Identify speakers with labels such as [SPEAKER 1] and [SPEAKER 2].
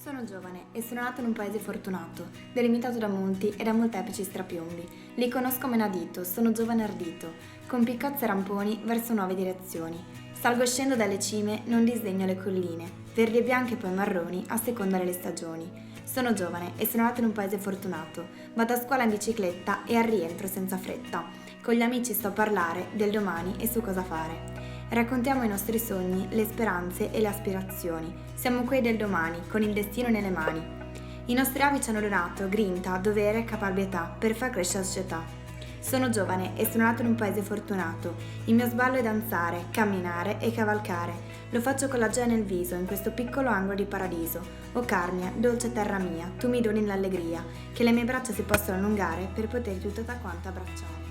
[SPEAKER 1] Sono giovane e sono nato in un paese fortunato, delimitato da monti e da molteplici strapiombi. Li conosco meno a dito, sono giovane ardito, con piccozze e ramponi verso nuove direzioni. Salgo e scendo dalle cime, non disdegno le colline, verdi e bianche poi marroni, a seconda delle stagioni. Sono giovane e sono nato in un paese fortunato, vado a scuola in bicicletta e al rientro senza fretta. Con gli amici sto a parlare del domani e su cosa fare. Raccontiamo i nostri sogni, le speranze e le aspirazioni. Siamo quei del domani, con il destino nelle mani. I nostri avi ci hanno donato grinta, dovere e caparbietà per far crescere la società. Sono giovane e sono nato in un paese fortunato. Il mio sballo è danzare, camminare e cavalcare. Lo faccio con la gioia nel viso, in questo piccolo angolo di paradiso. O Carmia, dolce terra mia, tu mi doni l'allegria, che le mie braccia si possono allungare per poterti tutta quanta abbracciare.